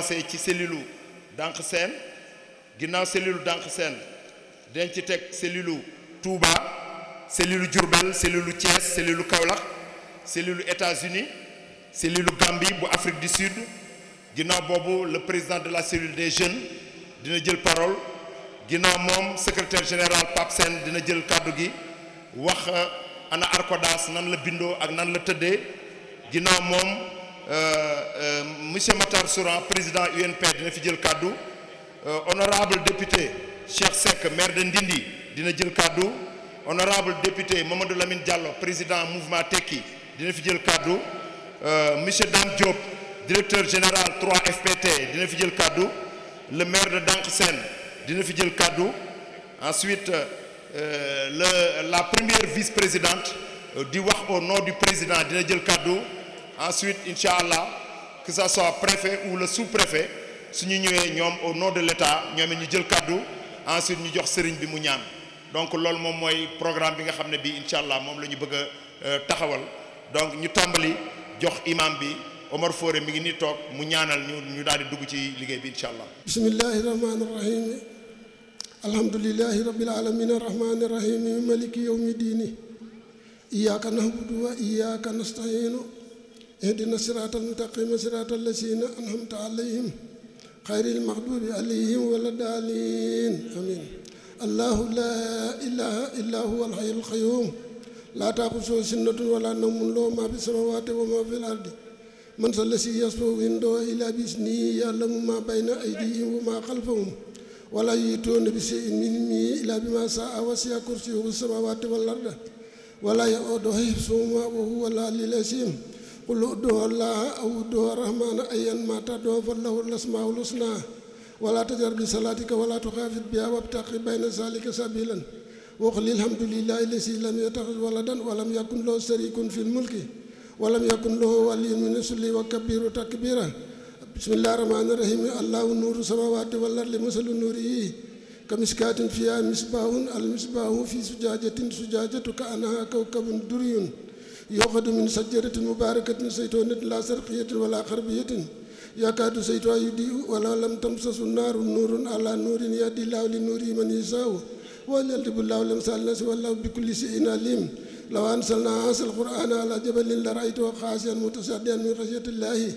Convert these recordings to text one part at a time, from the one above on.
commencé ci cellule Dank Sène ginnaaw cellule Dank Sène dañ ci teg cellule Touba cellule Diourbel cellule Thiès cellule Kaolack cellule États-Unis cellule Gambie bu Afrique du Sud ginnaaw boobu le président de la cellule des jeunes dina jël parole ginnaaw moom secrétaire général Pape Sène dina jël kàddu gi wax ana Arcodas nan la bindoo ak nan la tëddee ginnaaw moom monsieur Matar Souran président UNP dina fi jël kàddu honorable député Cheikh Seck maire de Ndindi dina jël kàddu honorable député Mamadou Lamine Diallo président mouvement Tekki dina fi jël kàddu monsieur Dame Diop directeur général 3FPT dina fi jël kàddu le maire de Dank Sène dina fi jël kàddu ensuite la première vice-présidente di wax au nom du président dina jël kàddu ensuite incha allah que ça soit préfet ou le sous-préfet su ñu ñëwee ñoom au nom de l'État ñoom it ñu jël kàddu ensuite ñu jox sëriñ bi mu ñaan donc loolu moom mooy programme bi nga xam ne bii incha allah moom la ñu bëgg a taxawal donc ñu tàmbali jox imam bi Omar Fore mi ngi nii toog mu ñaanal ñu daal di dugg ci liggéey bi incha allah. bismillahi rahmaani rahim alhamdulillahi rabbil alamin arrahmani rahim maliki yawmi diini iyyaka na'budu wa iyyaka nasta'in ihdina siratal mustaqim siratal lazina an'amta alayhim xayril maxduubi alayhim wala daalin amin allahu laa ilaha illa huwa alhayyul qayyum laa taaxuzuhu sinatun wala nawmun lahu maa fi samaawaati wa maa fil ardi man zal lazii yashfa'u indahu illaa bi-iznihi ya'lamu maa bayna aydihim wa maa xalfahum wala yuhiituuna bi shay'in min ilmihi illaa bimaa shaa'a wasi'a kursiyyuhu samaawaati wal arda wala ya'uuduhu hifzuhumaa wa huwa al-'aliyyul 'aziim qul ud'uu llaaha aw ud'uu rahmaana ayyan-maa tad'uu falahu al-asmaa'ul husnaa wala tajhar bi salaatika wala tuxaafit bihaa wabtaghi bayna zaalika sabiilan wa qul alhamdulillaahi llazii lam yattakhidh waladan wa lam yakun lahu shariikun fil mulki wa lam yakun lahu waliyyun mina zulli wa kabbirhu takbiiran bismillaahi rahmaani rahiim allaahu nuuru samaawaati wal ardi masalu nuurihi kamiskaatin fiihaa misbaahun al-misbaahu fii zujaajatu ka'annahaa kawkabun durriyun yuuqadu min sajaratin mubaarakatin zaytuunatin laa sharqiyyatin wa laa gharbiyyatin yakaadu zaytuhaa yudii'u walaw lam tamsashu naarun nuurun alaa nuurin yahdii llaahu li nuurihi man yashaa'u wa yadribu llaahu l-amsaala linnaasi wallaahu bikulli shay'in aliim law anzalnaa haazal qur'aana alaa jabalin la ra'aytahu xaashi'an mutasaddi'an min xashyati llaahi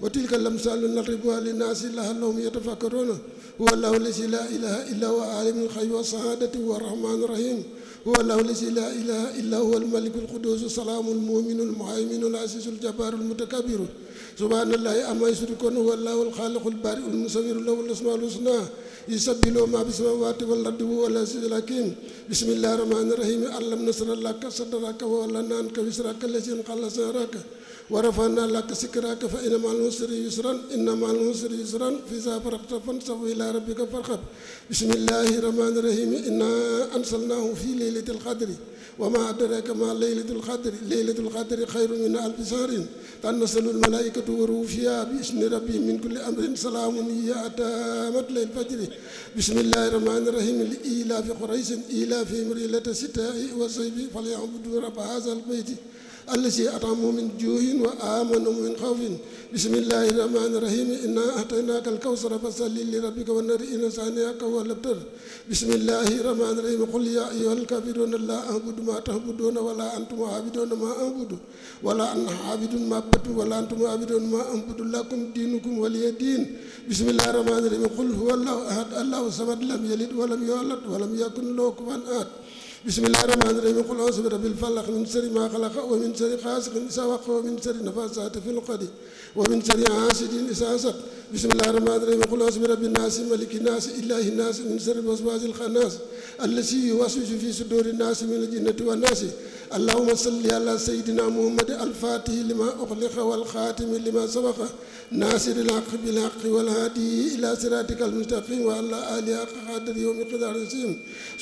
wa tilka l-amsaalu nadribuhaa linnaasi la'allahum yatafakkaruun huwa llaahu llazii laa ilaaha illaa huwa aalimul ghaybi wash-shahaadati huwa r-rahmaanu r-rahiim huwa llaahu llazii laa ilaaha illaa huwa al-malikul quddus as-salaamu al-mu'minu al-muhayminu al-aziizu al-jabbaaru al-mutakabbiru subhaanallaahi ammaa yushrikuun huwa llaahu al-xaaliqu al-baari'u al-musawwiru lahu al-asmaa'ul husnaa yusabbihu lahu maa fi samaawaati wal ardi wa huwa al-aziizul hakiim bismillaahi rahmaani rahiim alam nashrah laka sadraka wa wada'naa anka wizraka allazii anqadha zahraka wa rafa'naa laka zikraka fa inna ma'al usri yusran inna ma'al usri yusran fa izaa faragta fansab wa ilaa rabbika farghab bismillaahi rahmaani rahiim innaa anzalnaahu fii laylatil qadri wa maa adraaka maa laylatul qadri xayrun min alfi shahrin tanazzalul malaa'ikatu wa ruuhu fiihaa bi izni rabbihim min kulli amrin salaamun hiya hattaa matla'il fajri bismillaahi rahmaani rahiim li iilaafi qurayshin iilaafihim rihlata shitaa'i wa sayfi falya'buduu rabba haazal bayti allazii at'amahum min juu'in wa aamanahum min xawfin bismillaahi rahmaani rahiim innaa a'taynaakal kawsara fasalli li rabbika wanhar inna shaani'aka huwal abtar bismillaahi rahmaani rahiim qul yaa ayyuhal kaafiruuna laa a'budu maa ta'buduuna wa laa antum aabiduuna maa a'budu wa laa ana aabidun maa abadtum wa laa antum aabiduuna maa a'budu lakum diinukum waliya diin bismillaahi rahmaani rahiim qul huwallaahu ahad allaahu samad lam yalid wa lam yuulad wa lam yakun lahu kufuwan ahad bismillaahi rahmaani rahiim qul a'uuzu bi rabbil falaq min sharri maa xalaq wa min sharri gaasiqin izaa waqab wa min sharri nafaasaati fil uqad wa min sharri haasidin izaa hasad bismillaahi rahmaani rahiim qul a'uuzu bi rabbin naas malikin naas ilaahin naas min sharril waswaasil xannaas allazii yuwaswisu fii suduurin naas minal jinnati wan naas allahumma salli alaa sayyidinaa muhammadin al-faatihi limaa ughliqa wal xaatimi limaa sabaqa naasiril haqqi bil haqqi wal haadii ilaa siraatikal mustaqiim wa alaa aalihi haqqa qadrihi wa miqdaarihil aziim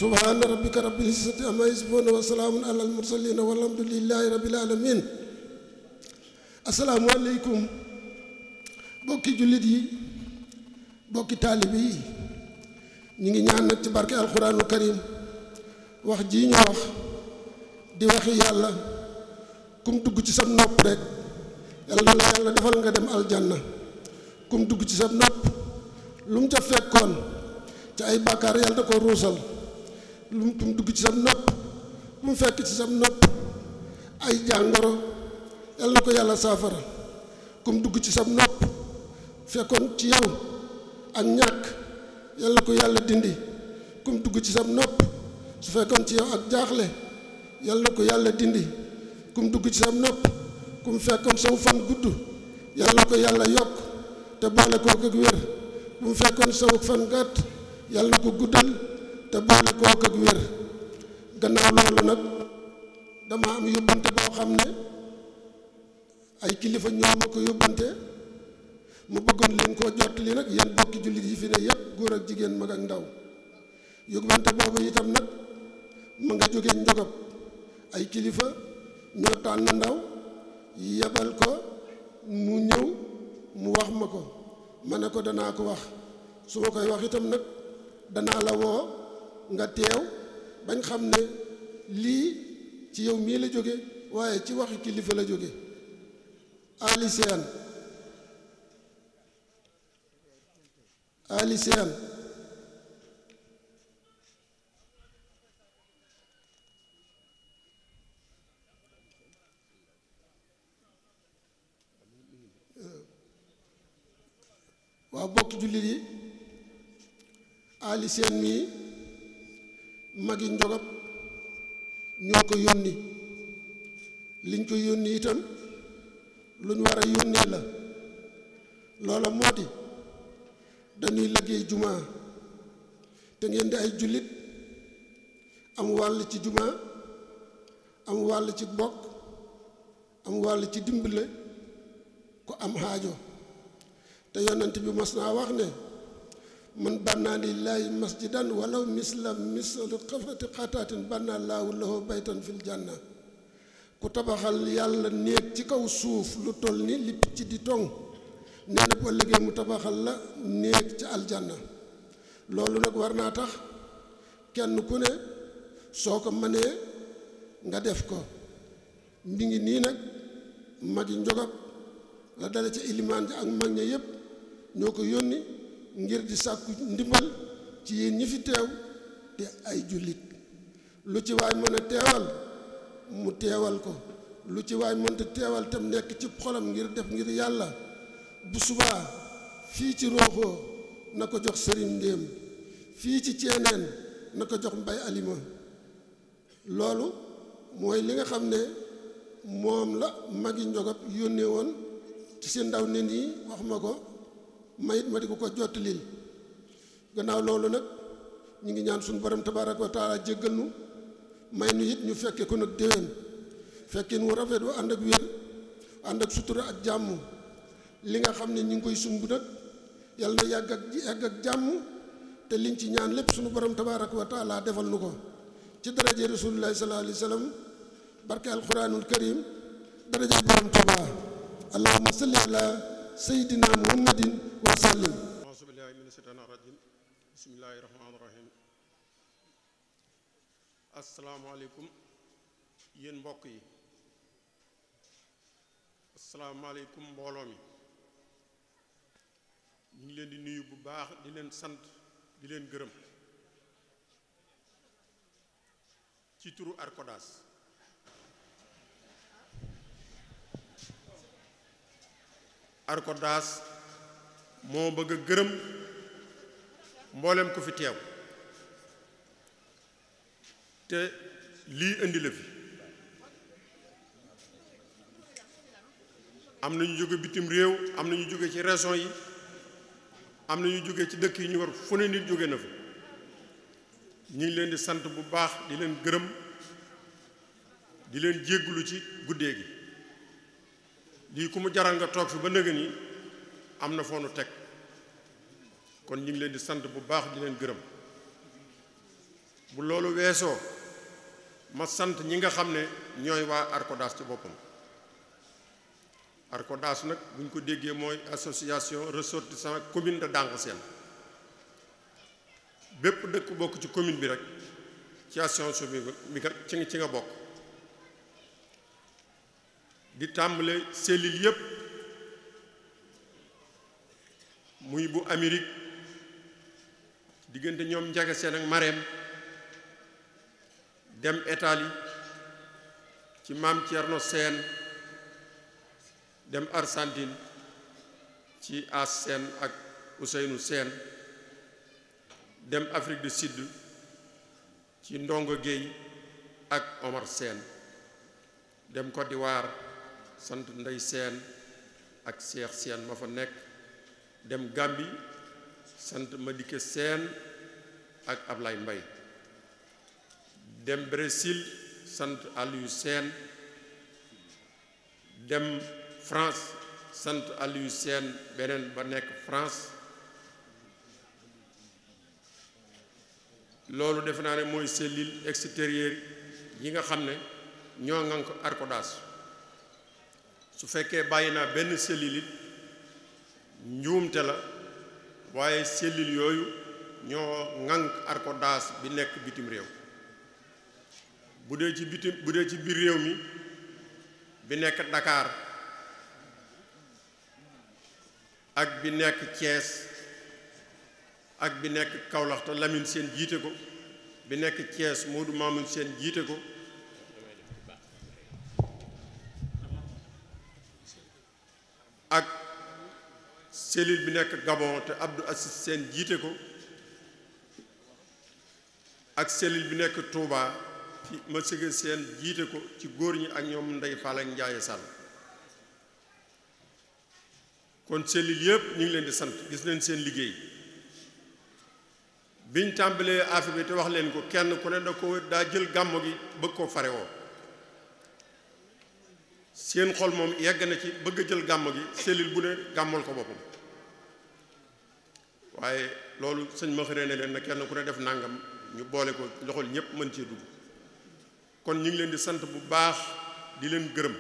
subhaana rabbika rabbil izzati ammaa yasifuun wa salaamun alal mursaliin walhamdulillaahi rabbil aalamiin assalaamu aleykum bokki jullit yi bokki taalibe yi ñu ngi ñaan nag ci barke alxuraanul karim wax ji ñu wax di waxi yàlla kum dugg ci sa nopp rek yàlla na la yàlla defal nga dem aljanna kum dugg ci sa nopp lu mu ca fekkoon ci ay bàkkaar yàlla da ko ruusal kum dugg ci sa nopp bu mu fekk ci sa nopp ay jàngoro yàlla na ko yàlla saafara kum dugg ci sa nopp fekkoon ci yow ak ñàkk yàlla na ko yàlla dindi kum dugg ci sa nopp su fekkoon ci yow ak jaaxle yàlla na ko yàlla dindi kum dugg ci sa nopp kum fekkoon saw fan gudd yàlla na ko yàlla yokk te boole kook ak wér bu mu fekkoon saw fan gàtt yàlla na ko guddal te boole kook ak wér gannaaw loolu nag dama am yóbbante boo xam ne ay kilifa ñoo ma ko yóbbante mu bëggoon leen koo jottali nag yéen bokki jullit yi fi ne yépp góor ak jigéen mag ak ndaw yóbbante boobu itam nag ma nga jógee Njogop ay kilifa ñoo tànn ndaw yebal ko mu ñëw mu wax ma ko ma ne ko danaa ko wax su ma koy wax itam nag danaa la woo nga teew bañ xam ne lii ci yow mii la jóge waaye ci waxi kilifa la jóge Ali Sène waaw bokki jullit yi Ali Sène mii magi Njogop ñoo ko yónni liñ ko yónni itam luñ war a yónnee la loola moo di dañuy liggéey jumaa te ngeen di ay jullit am wàll ci jumaa am wàll ci bokk am wàll ci dimbale ku am xaajo te yonent bi mas naa wax ne man bannaa lillaahi masjidan walaw misla xafrati xataatin bannaa laahu lahu baytan fil janna ku tabaxal yàlla néeg ci kaw suuf lu toll ni li picc di tong nee na boo liggéey mu tabaxal la néeg ci aljanna loolu nag war naa tax kenn ku ne soo ko mënee nga def ko mi ngi nii nag magi Njogop la dale ci ilimaan ji ak mag ña yépp ñoo ko yónni ngir di sàkku ndimbal ci yéen ñi fi teew te ay jullit lu ci waay mën a teewal mu teewal ko lu ci waay mënta teewal tam nekk ci xolam ngir def ngir yàlla bu subaa fii ci Roxo na ko jox sëriñ Ndéem fii ci Ceeneen na ko jox Mbay Alima loolu mooy li nga xam ne moom la magi Njogop yónnee woon ci seen ndaw ne nii wax ma ko mayit ma di ko jottalil gannaaw loolu nag ñu ngi ñaan suñu borom tabaaraka wa taala jéggal nu may nu it ñu fekke ko nag déwén fekkin wu rafet wu ànd ak wér ànd ak sutura ak jàmm li nga xam ne ñu ngi koy sumb nag yàlla na yàgg ak jàmm te liñ ci ñaan lépp suñu borom tabaaraka wa taala defal nu ko ci daraje rasulullahi sallallahu alayhi wa sallam barke alquranul karim daraje borom Tuubaa allahumma salli ala sayyidina muhammadin wa sallim a'uuzu billahi mina shaytaani rajiim bismillahi rahmaani rahim asalaamaaleykum yéen mbokk yi asalaamaaleykum mbooloo mi ñu ngi leen di nuyu bu baax di leen sant di leen gërëm ci turu Arcodas Arcodas moo bëgg a gërëm mboolem ku fi teew te lii indi la fi am na ñu jóge bitim réew am na ñu jóge ci région yi am na ñu jóge ci dëkk yi ñu war fu ne nit jóge na fa ñu ngi leen di sant bu baax di leen gërëm di leen jéggulu ci guddee gi lii ku mu jaral nga toog fi ba nëgë ni am na foo nu teg kon ñu ngi leen di sant bu baax di leen gërëm bu loolu weesoo ma sant ñi nga xam ne ñooy waa Arcodas ci boppam Arcodas nag bu ñu ko déggee mooy association ressortissant commune de Danxasène bépp dëkk bokk ci commune bi rek ci association bi nga ci nga bokk di tàmbale cellule yépp muy bu Amérique diggante ñoom Njaga Seen ak Mareem dem Italie ci maam Thierno Seen dem Argentine ci As Seen ak Ousseynou Seen dem Afrique du Sud ci Ndongo Gueye ak Omar Seen dem Côte d'Ivoire sant Ndey Seen ak Cheikh Seen ma fa nekk dem Gambie sant Madike Seen ak Ablaye Mbay dem Brésil sant Aliou Seen dem France sant Aliou Seen beneen ba nekk France loolu defe naa ne mooy cellule extérieure yi nga xam ne ñoo ngan ko Arcodas su fekkee bàyyi naa benn cellule it njuumte la waaye cellule yooyu ñoo ŋànk Arcodas bi nekk bitim réew bu dee ci biir réew mi bi nekk Dakar ak bi nekk Thiès ak bi nekk Kaolack te Lamine Seen jiite ko bi nekk Thiès Modou Mamoun Seen jiite ko ak cellule bi nekk Gabon te Abdou Assis Seen jiite ko ak cellule bi nekk Touba ci ma sëgg Seen jiite ko ci góor ñi ak ñoom Ndey Fall ak Njaaye Sall kon cellule yëpp ñu ngi leen di sant gis nañ seen liggéey biñ tàmbalee affaire bi te wax leen ko kenn ku ne daa jël gàmmo gi bëgg koo fare woo seen xol moom yegg na ci bëgg a jël gàmmo gi cellule bu ne gàmmal ko boppam waaye loolu sëñ ma xëree ne leen na kenn ku ne def nangam ñu boole ko loxol ñëpp mën cee dugg kon ñu ngi leen di sant bu baax di leen gërëm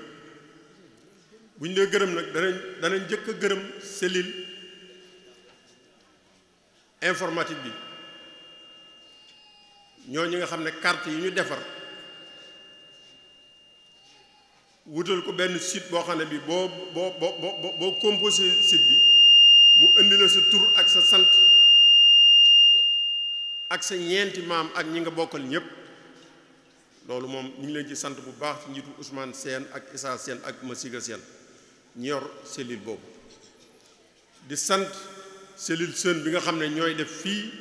bu ñu dee gërëm nag danañ njëkk a gërëm cellule informatique bi ñoo ñi nga xam ne carte yi ñu defar wutal ko benn site boo xam ne bi boo composé site bi mu indi la sa tur ak sa sant ak sa ñeenti maam ak ñi nga bokkal ñépp loolu moom ñu ngi leen ci sant bu baax ci njiitu Ousmane Sène ak Issa Sène ak Masiga Sène ñi yor cellule boobu di sant cellule Sène bi nga xam ne ñooy def fii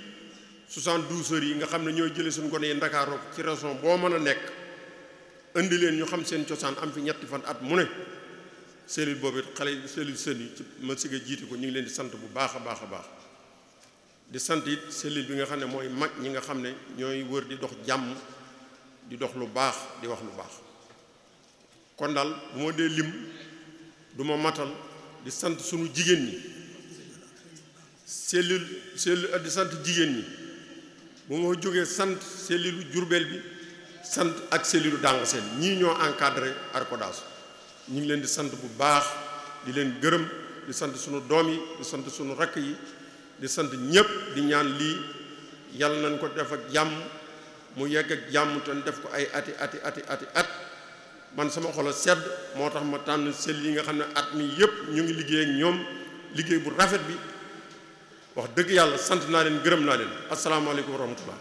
72 heures yi nga xam ne ñooy jële suñu gone yi Ndakaaru ci région boo mën a nekk indi leen ñu xam seen cosaan am fi ñetti fan at mu ne cellule boobu it xale cellule Sène yi ci Masiga jiite ko ñu ngi leen di sant bu baax a baax a baax di sant it cellule bi nga xam ne mooy mag ñi nga xam ne ñooy wër di dox jàmm di dox lu baax di wax lu baax kon daal bu ma dee lim du ma matal di sant sunu jigéen ñi cellule di sant jigéen ñi bu ma jógee sant cellule Jurbel bi sant ak cellule Dàng Seen ñii ñoo encadré Arcodas ñu ngi leen di sant bu baax di leen gërëm di sant sunu doom yi di sant sunu rakk yi di sant ñépp di ñaan lii yàlla nañ ko def ak jàmm mu yegg ak jàmm te def ko ay ati at man sama xol a sedd moo tax ma tànn cellule yi nga xam ne at mi yépp ñu ngi liggéey ak ñoom liggéey bu rafet bi wax dëgg yàlla sant naa leen gërëm naa leen asalaamaaleykum wa rahmatullah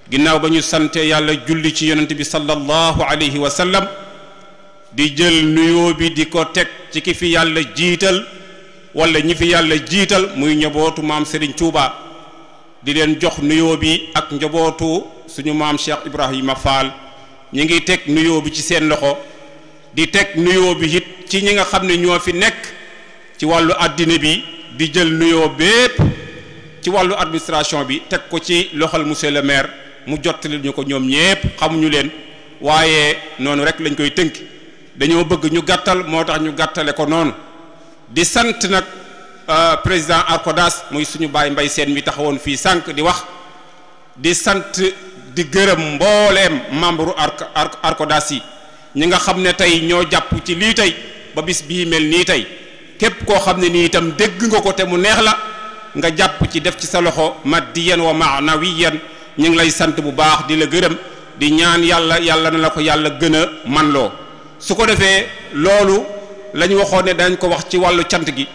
ginnaaw ba ñu sante yàlla julli ci yonent bi sallallahu alayhi wa sallam di jël nuyoo bi di ko teg ci ki fi yàlla jiital wala ñi fi yàlla jiital muy njabootu maam Serigne Touba di leen jox nuyoo bi ak njabootu suñu maam Cheikh Ibrahima Fall ñi ngi teg nuyoo bi ci seen loxo di teg nuyoo bi it ci ñi nga xam ne ñoo fi nekk ci wàllu àddina bi di jël nuyoo bépp ci wàllu administration bi teg ko ci loxol monsieur le maire mu jottali ñu ko ñoom ñépp xamuñu leen waaye noonu rek lañ koy tënk dañoo bëgg ñu gàttal moo tax ñu gàttale ko noonu di sant nag président Arcodas muy suñu baay Mbay Seen mi taxawoon fii sànq di wax di sant di gërëm mbooleem membre Arcodas yi ñi nga xam ne tey ñoo jàpp ci lii tey ba bis bii mel nii tey képp koo xam ne nii itam dégg nga ko te mu neex la nga jàpp ci def ci sa loxo maddiyan wa maanawiyan ñu ngi lay sant bu baax di la gërëm di ñaan yàlla na la ko yàlla gën a man loo su ko defee loolu la ñu waxoon ne dañ ko wax ci wàllu cant gi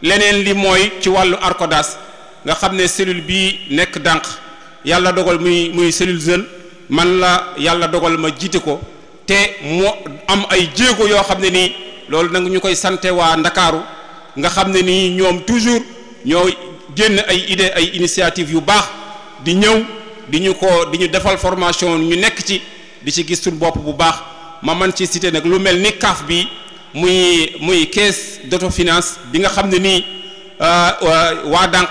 leneen li mooy ci wàllu ARCODAS nga xam ne cellule bii nekk dànq yàlla dogal muy cellule jeune man la yàlla dogal ma jiite ko te moo am ay jéego yoo xam ne nii loolu nag ñu koy sante waa Ndakaaru nga xam ne nii ñoom toujours ñoo génn ay idée ay initiative yu baax di ñëw di ñu defal formation ñu nekk ci di ci gis suñu bopp bu baax ma man ci cité nag lu mel ni CAF bi muy caisse d'autofinance bi nga xam ne nii waa dànq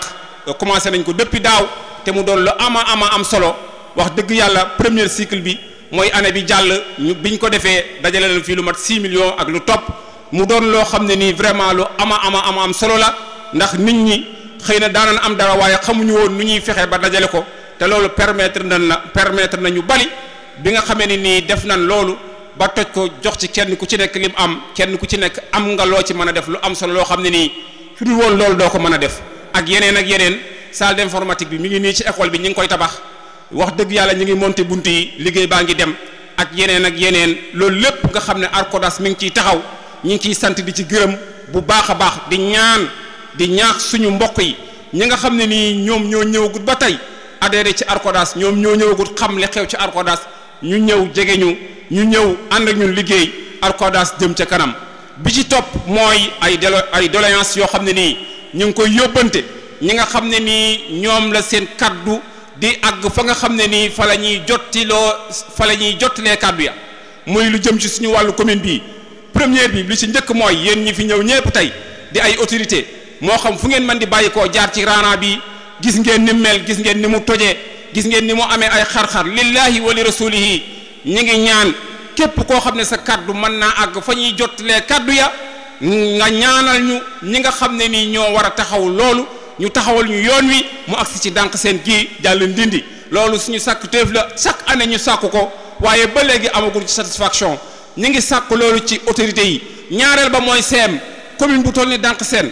commencé nañ ko depuis daaw te mu doon lu am solo wax dëgg yàlla premier cycle bi mooy année bi jàll biñ ko defee dajale leen fii lu mat 6 millions ak lu topp mu doon loo xam ne nii vraiment lu am solo la ndax nit ñi xëy na daanan am dara waaye xamuñu woon nu ñuy fexe ba dajale ko te loolu permettre na ñu bari bi nga xamee ni nii def nañ loolu ba toj ko jox ci kenn ku ci nekk lim am kenn ku ci nekk am nga loo ci mën a def lu am solo loo xam ne nii su dul woon loolu doo ko mën a def ak yeneen salle d'informatique bi mi ngi nii ci école bi ñu ngi koy tabax wax dëgg yàlla ñu ngi monter bunt yi liggéey baa ngi dem ak yeneen loolu lépp nga xam ne ARCODAS mi ngi ciy taxaw ñu ngi ciy sant di ci gërëm bu baax a baax di ñaax suñu mbokk yi ñi nga xam ne nii ñoom ñoo ñëwagut ba tey adhéré ci ARCODAS ñoom ñoo ñëwagut xam li xew ci ARCODAS ñu ñëw jege ñu ñëw ànd ak ñun liggéey ARCODAS jëm ca kanam bi ci topp mooy ay doléances yoo xam ne nii ñu ngi koy yóbbante ñi nga xam ne nii ñoom la seen kaddu di àgg fa nga xam ne nii fa la ñuy jottilee kaddu ya muy lu jëm ci suñu wàllu commune bi première bi li ci njëkk mooy yéen ñi fi ñëw ñépp tey di ay autorité moo xam fu ngeen mën di bàyyi koo jaar ci raana bi gis ngeen ni mel gis ngeen ni mu tojee gis ngeen ni mu amee ay xar-xar lillahi wa li rasulihi ñi ngi ñaan képp koo xam ne sa kaddu mën naa àgg fa ñuy jottilee kaddu ya nga ñaanal ñu ñi nga xam ne nii ñoo war a taxaw loolu ñu taxawal ñu yoon wi mu agsi ci dànq seen gii jàll ndindi loolu suñu sàkku téef la chaque année ñu sàkku ko waaye ba léegi amagul ci satisfaction ñu ngi sàkku loolu ci autorités yi ñaareel ba mooy CEM commune bu toll ni dànq seen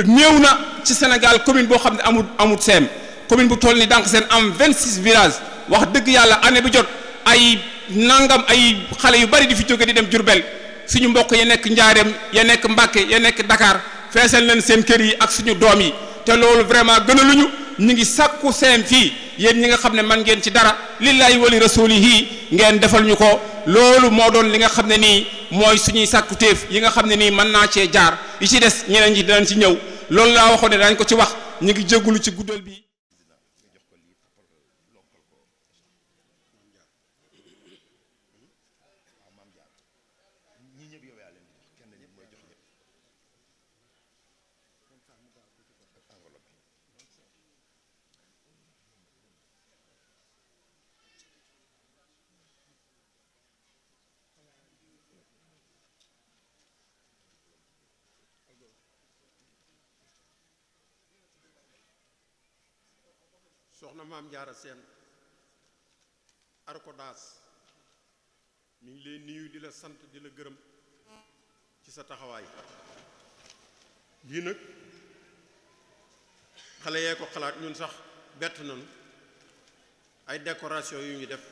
néew na ci Sénégal commune boo xam ne amul CEM commune bu toll ni dànq seen am 26 villages wax dëgg yàlla année bi jot ay nangam ay xale yu bari di fi jóge di dem Jurbel suñu mbokk ya nekk Njaareem ya nekk Mbàkke ya nekk Dakar feesal leen seen kër yi ak suñu doom yi te loolu vraiment gënaluñu ñu ngi sàkku CEM fii yéen ñi nga xam ne man ngeen ci dara lillahi wali rasulihi ngeen defal ñu ko loolu moo doon li nga xam ne nii mooy suñuy sàkku téef yi nga xam ne nii mën naa cee jaar yi ci des ñeneen ñi dinañ ci ñëw loolu laa waxoon ne dañ ko ci wax ñu ngi jéggulu ci guddal bi soxna maam Jaara Seen ARCODAS mi ngi leen nuyu di la sant di la gërëm ci sa taxawaay lii nag xale yee ko xalaat ñun sax bett nañu ay décoration yu ñu def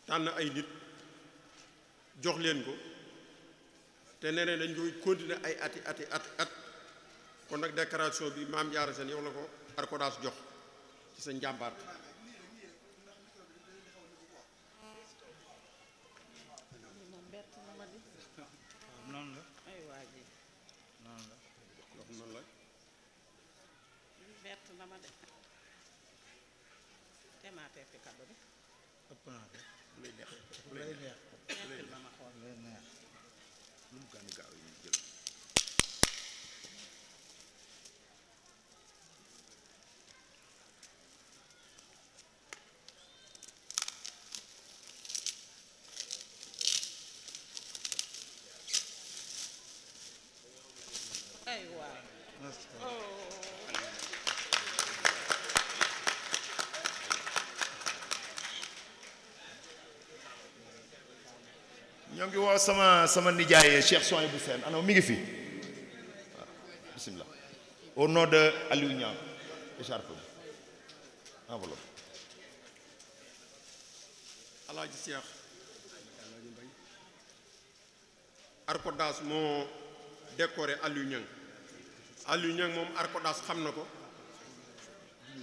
tànn ay nit jox leen ko te nee dañ koy continuer ay at kon nag décoration bi maam Jaara Seen yow la ko ARCODAS jox ci sa njàmbaar noonu la ay waa ji noonu la wax noonu la bett na ma de temaatee fi kaddu bi ëpp naa de lay neex lay neex na ma xool lay neex lu mu gën a gaaw yi jël ay waay ñoo ngi woo sama nijaay Cheikh Souhaïbou Sène ana mi ngi fi waaw bismillah au nom de Aliou Niang écharpe enveloppe Alaaji Cheikh ARCODAS moo décoré Aliou Niang Aliou Niang moom Arcodas xam na ko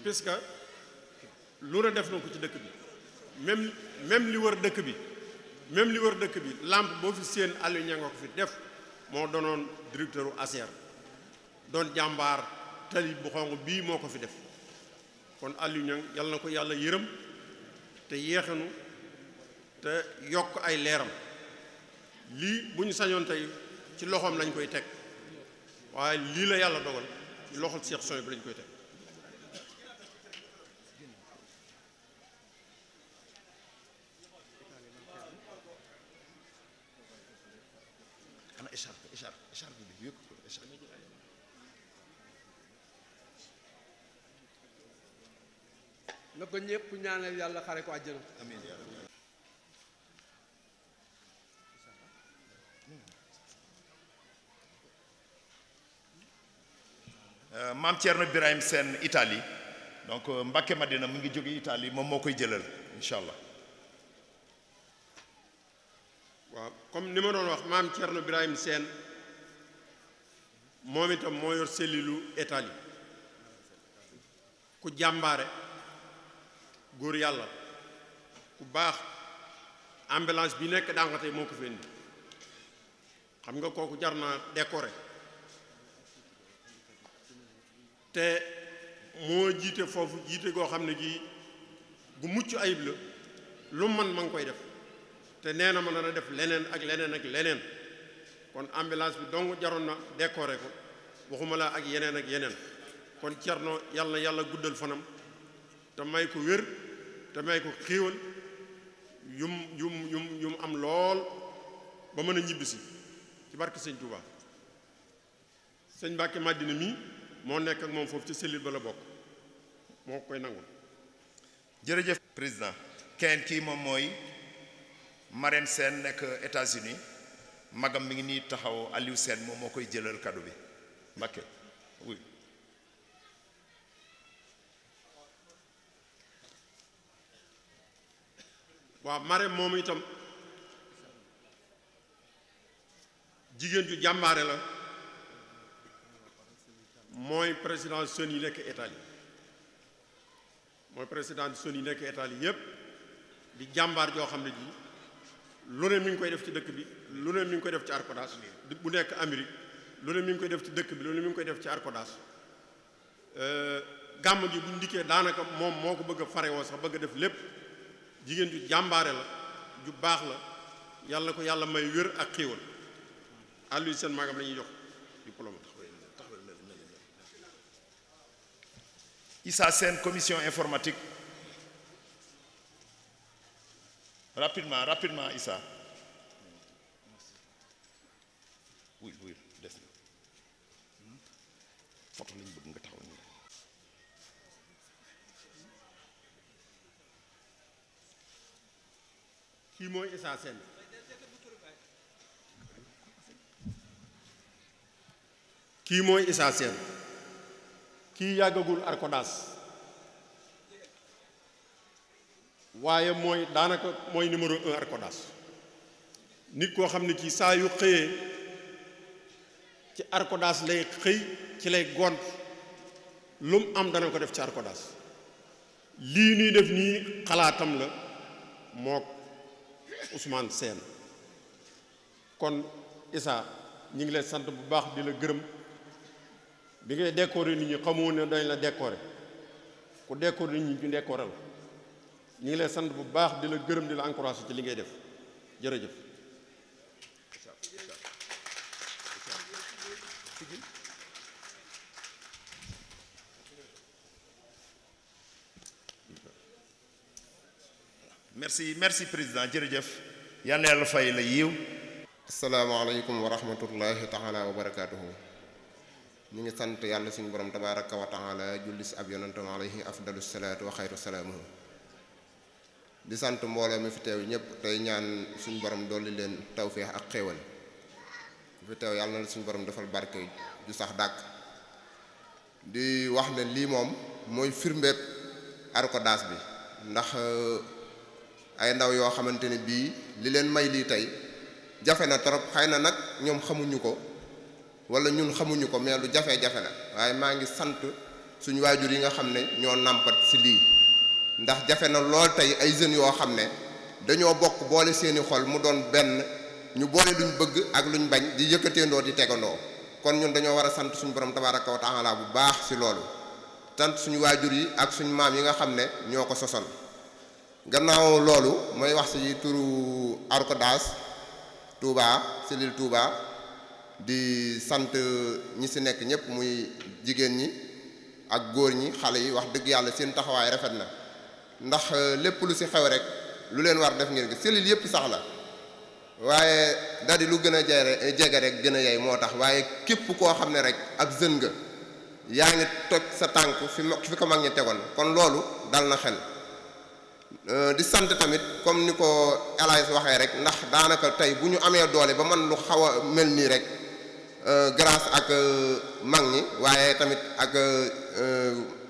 puisque lu ne def na ko ci dëkk bi même li wër dëkk bi lampe boo fi seen Aliou Niang nga ko fi def moo doonoon directeur u ASER doon jàmbaar tali bu xonq bii moo ko fi def kon Aliou Niang yàlla na ko yàlla yërëm te yeexanu te yokk ay leeram lii bu ñu sañoon tey ci loxoom lañ koy teg waaye lii la yàlla dogal ci loxol Cheikh Soy bi lañ koy teg na ko ñépp ñaanal yàlla xare ko àjjana. amiin maam Thierno Birahim Sène Italie donc Mbacké Madina mu ngi jóge Italie moom moo koy jëlal incha allah. waaw comme ni ma doon wax maam Thierno Birahim Sène moom itam moo yor cellule Italie ku jàmbaare góor yàlla ku baax ambulance bi nekk Dangote moo ko fi indi xam nga kooku jar na décoré te moo jiite foofu jiite goo xam ne gi gu mucc ayib la lu man ma ngi koy def te nee na mën na def leneen ak leneen kon ambulance bi dong jaroon na décoré ko waxuma la ak yeneen kon Cerno yàlla guddal fanam te may ko wér te may ko xéewal yum am lool ba mën a ñibbisi ci barke sëñ Touba sëñ Mbacké Madina mii moo nekk ak moom foofu ci cellule ba la bokk moo koy nangul jërëjëf président keneen kii moom mooy Marème Sène nekk États-Unis magam mi ngi nii taxaw Aliou Sène moom moo koy jëlal cadeau bi Mbacké oui waaw Marème moom itam jigéen ju jàmbaare la mooy président sën yi nekk Italie yépp di jàmbaar joo xam ne ji lu ne mi ngi koy def ci dëkk bi lu ne mi ngi koy def ci Arcodas bu nekk Amérique lu ne mi ngi koy def ci dëkk bi lu ne mi ngi koy def ci Arcodas gàmm gi bu ñu dikkee daanaka moom moo ko bëgg a farewoo sax bëgg a def lépp jigéen ju jàmbaare la ju baax la yàlla ko yàlla may wér ak xéewal Aliou seen magam la ñuy jox diplôme. Issa Sène commission informatique rapidement Issa oui des na photo lañu bëgg nga taxaw nii kii mooy Issa Sène kii yàggagul Arcodas waaye mooy daanaka mooy numéro 1 Arcodas nit koo xam ne kii saa yu xëyee ci Arcodas lay xëy ci lay gont lu mu am dana ko def ci Arcodas lii nuy def nii xalaatam la mook Ousmane Sène kon Issa ñi ngi lay sant bu baax di la gërëm bi ngay décorer nit ñi xamoo ne dañ la décorer ku décorer nit ñi ñu décorer la ñu ngi lay sant bu baax di la gërëm di la encourager ci li ngay def jërëjëf. merci président jërëjëf yal na yàlla fay la yiw. asalaamaaleykum wa rahmatullahi taala wa barakaatuhu. ñu ngi sant yàlla suñu borom tabaraka wa taala julli si ab yonentam alayhi afdalu salaatu wa xayru salaamuhu di sant mbooloo mi fi teew ñëpp tey ñaan suñu borom dolli leen tawféex ak xéewal fi teew yàlla na suñu borom defal barke ju sax dàkk di wax ne lii moom mooy firndeeb Arcodas bi ndax ay ndaw yoo xamante ne bii li leen may lii tey jafe na trop xëy na nag ñoom xamuñu ko wala ñun xamuñu ko mais lu jafe-jafe la waaye maa ngi sant suñu waajur yi nga xam ne ñoo nàmpat ci lii ndax jafe na lool tey ay jeunes yoo xam ne dañoo bokk boole seeni xol mu doon benn ñu boole luñ bëgg ak luñ bañ di yëkkateendoo di tegandoo kon ñun dañoo war a sant suñu borom tabaraka wa taala bu baax ci loolu sant suñu waajur yi ak suñu maam yi nga xam ne ñoo ko sosoon gannaaw loolu mooy wax ci turu Arcodas Touba cellule Touba di sant ñi ci nekk ñëpp muy jigéen ñi ak góor ñi xale yi wax dëgg yàlla seen taxawaay rafet na ndax lépp lu ci xew rek lu leen war def ngeen ko cellule yëpp sax la waaye daal di lu gën a jege rek gën a yey moo tax waaye képp koo xam ne rek ab jeune nga yaa ngi toj sa tànk fi ko mag ñi tegoon kon loolu dal na xel di sant tamit comme ni ko El Hadj waxee rek ndax daanaka tey bu ñu amee doole ba man lu xaw a mel nii rek grâce ak mag ñi waaye tamit ak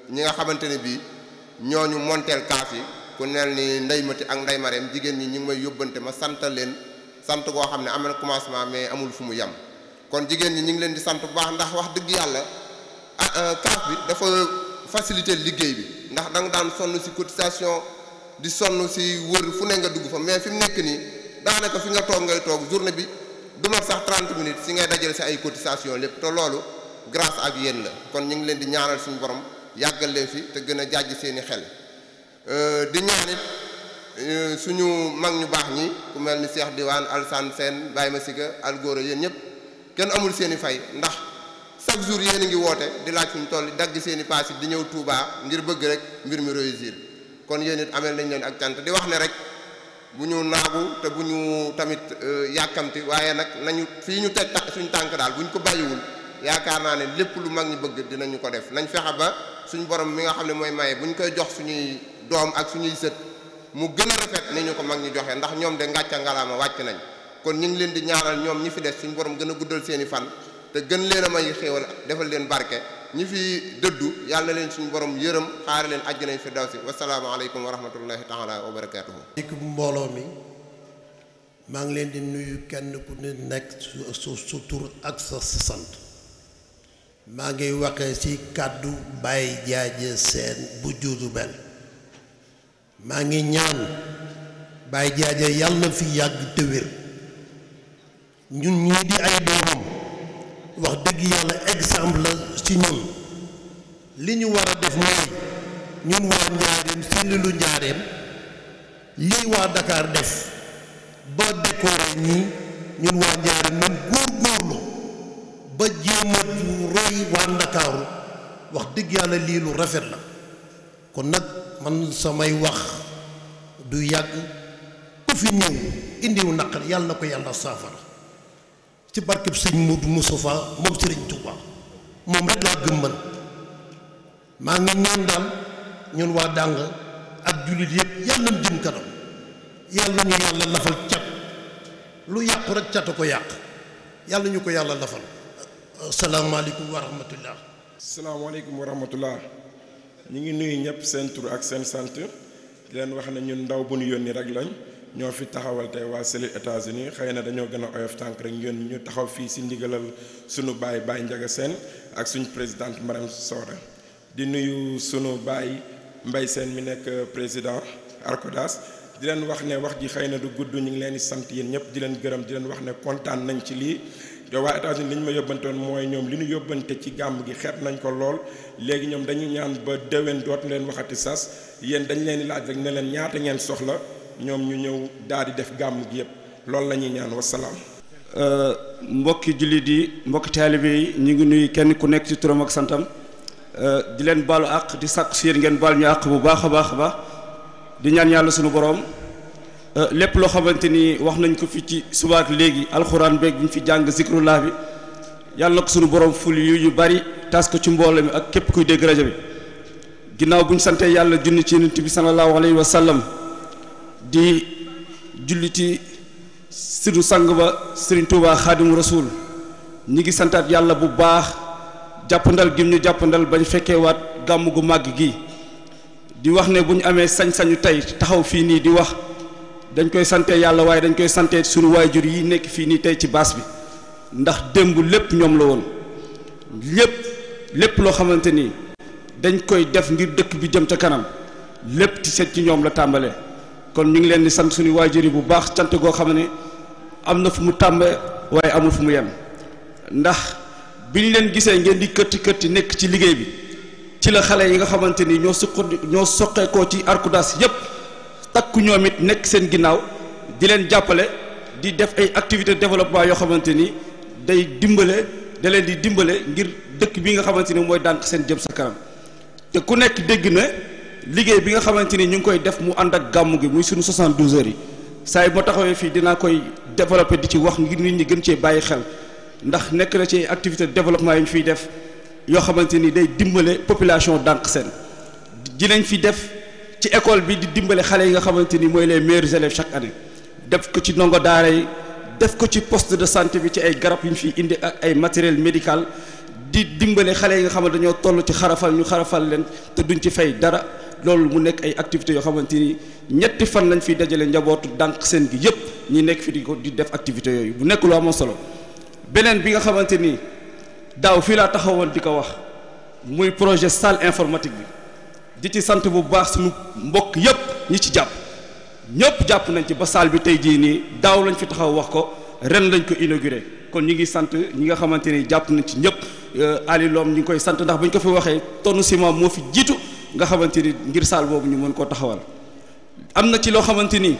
ñi nga xamante ne bii ñooñu monteel kaaf yi ku neel ni Ndey Mati ak Ndey Mareem jigéen ñi ñu ngi may yóbbante ma santal leen sant koo xam ne am na commencement mais amul fu mu yem kon jigéen ñi ñu ngi leen di sant bu baax ndax wax dëgg yàlla kaaf bi dafa faciliter liggéey bi ndax da nga daan sonn ci cotisation di sonn ci wër fu ne nga dugg fa mais fi mu nekk nii daanaka fi nga toog ngay toog journée bi du mat sax 30 minutes ci ngay dajale ci ay cotisation lépp te loolu grâce ak yéen la kon ñu ngi leen di ñaanal suñu borom yàggal leen fi te gën a jàjj seeni xel di ñaanit suñu mag ñu baax ñi ku mel ni Cheikh Diwane Alsane Sène Baye Massiga Algora yéen ñëpp kenn amul seeni fay ndax chaque jour yéen a ngi woote di laaj suñu toll dagg seeni paas di ñëw Touba ngir bëgg rek mbir mi réussir kon yéen it amel nañ leen ak cant di wax ne rek bu ñu naagu te bu ñu tamit yàkkamti waaye nag nañu fii ñu teg suñu tànk daal bu ñu ko bàyyiwul yaakaar naa ne lépp lu mag ñi bëgg dinañu ko def nañ fexe ba suñu borom mi nga xam ne mooy maye bu ñu koy jox suñuy doom ak suñuy sët mu gën a rafet ni ñu ko mag ñi joxe ndax ñoom de ngàcca ngalaama wàcc nañ kon ñu ngi leen di ñaanal ñoom ñi fi des suñu borom gën a guddal seeni fan te gën leen a may xéewal defal leen barke ñi fi dëddu yàlla na leen suñu borom yërëm xaare leen àjjana fi daw si wasalaamaaleykum wa rahmatullahi taala wa barakaatuhu. équipe mbooloo mi maa ngi leen di nuyu kenn ku ne nekk su tur ak sa sant maa ngi waxee ci kàddu Baye Jaaje Seen bu Jurbel maa ngi ñaan Baye Jaaje yàlla na fi yàgg te wér ñun ñii di ay doomam wax dëgg yàlla exemple la ci ñun li ñu war a def mooy ñun waa Njaareem sellilu Njaareem lii waa Dakar def ba décoré ñii ñun waa Njaareem ñun góorgóorlu ba jéem a roy waa Ndakaaru wax dëgg yàlla lii lu rafet la kon nag man samay wax du yàgg ku fi ñëw indiw naqar yàlla na ko yàlla saafara ci barkeb sëñ Modou Moustapha moom Sëriñ Touba moom rek laa gëm man maa ngi ñaan daal ñun waa Dàng ak jullit yëpp yàlla na jëm kanam yàlla ñu yàlla lafal cat lu yàqu rek cat a ko yàq yàlla ñu ko yàlla lafal asalaamaaleykum wa rahmatullah. asalaamaaleykum wa rahmatullah ñu ngi nuyu ñëpp seen tur ak seen sant di leen wax ne ñun ndaw bu ñu yónni rek lañ ñoo fi taxawal tey waa cellule États-Unis xëy na dañoo gën a oyof tànk rek ñun ñu taxaw fii si ndigalal sunu baay Baye Ndiaga Sène ak suñu présidente Marème Soda di nuyu sunu baay Mbaye Sène mi nekk président Arcodas di leen wax ne wax ji xëy na du gudd ñu ngi leen di sant yéen ñëpp di leen gërëm di leen wax ne kontaan nañ ci lii te waa États-Unis li ñu ma yóbbante woon mooy ñoom li ñu yóbbante ci gàmm gi xeet nañ ko lool léegi ñoom dañuy ñaan ba déwén dootu leen waxati sas yéen dañ leen di laaj rek ne leen ñaata ngeen soxla ñoom ñu ñëw daal di def gàmm gi yëpp loolu la ñuy ñaan wasalaam. mbokki jullit yi mbokki taalibe yi ñu ngi nuyu kenn ku nekk ci turam ak santam di leen baalu àq di sàkk si yéen ngeen baal ñu àq bu baax a baax a baax di ñaan yàlla sunu borom lépp loo xamante ni wax nañ ko fi ci subaak léegi alxuraan beeg bi ñu fi jàng zikrullah bi yàlla na ko sunu borom ful yu bari tas ko ci mbooloo mi ak képp kuy dégg rajo bi ginnaaw bu ñu santee yàlla junni ci yonent bi sallallahu alayhi wa sallam di julliti sunu sang ba Serigne Touba Xaadimu Rasuul ñi ngi santaat yàlla bu baax jàppandal gim ñu jàppandal bañ fekkee waat gàmm gu màgg gi di wax ne bu ñu amee sañ-sañu tey taxaw fii nii di wax dañ koy sante yàlla waaye dañ koy sante sunu waajur yi nekk fii nii tey ci baas bi ndax démb lépp ñoom la woon lépp loo xamante ni dañ koy def ngir dëkk bi jëm ca kanam lépp ci seet ci ñoom la tàmbalee. kon ñu ngi leen di sant suñu waajur yi bu baax cant goo xam ne am na fu mu tàmbe waaye amul fu mu yem ndax bi ñu leen gisee ngeen di kërti nekk ci liggéey bi ci la xale yi nga xamante ni ñoo soqeekoo ci Arcoudas yépp takku ñoom it nekk seen ginnaaw di leen jàppale di def ay activités de développement yoo xamante ni da leen di dimbale ngir dëkk bi nga xamante ni mooy dànk seen jëm sa kanam te ku nekk dégg na liggéey bi nga xamante ni ñu ngi koy def mu ànd ak gàmmu gi muy suñu 72 heures yi saa yi moo taxawee fii dinaa koy développer di ci wax ngir nit ñi gën cee bàyyi xel ndax nekk na ci activité de développement yi ñu fiy def yoo xamante ni day dimbale population dànk seen dinañ fi def ci école bi di dimbale xale yi nga xamante ni mooy les meilleurs élèves chaque année def ko ci ndongo daara yi def ko ci poste de santé bi ci ay garab yu ñu fiy indi ak ay matériel médical di dimbale xale yi nga xam ne dañoo toll ci xarafal ñu xarafal leen te duñ ci fay dara loolu mu nekk ay activités yoo xamante ni ñetti fan lañ fiy dajale njabootu dànk seen gi yépp ñi nekk fi di def activités yooyu bu nekk lu amoon solo beneen bi nga xamante ni daaw fii laa taxawoon di ko wax muy projet salle informatique bi di ci sant bu baax suñu mbokk yépp ñi ci jàpp ñëpp jàpp nañ ci ba salle bi tey jii nii daaw lañ fi taxaw wax ko ren lañ ko inauguré kon ñi ngi sant ñi nga xamante ni jàpp nañ ci ñëpp Ali Lom ñi ngi koy sant ndax bu ñu ko fi waxee tonne ciment moo fi jiitu nga xamante ni ngir salle boobu ñu mën koo taxawal. am na ci loo xamante ni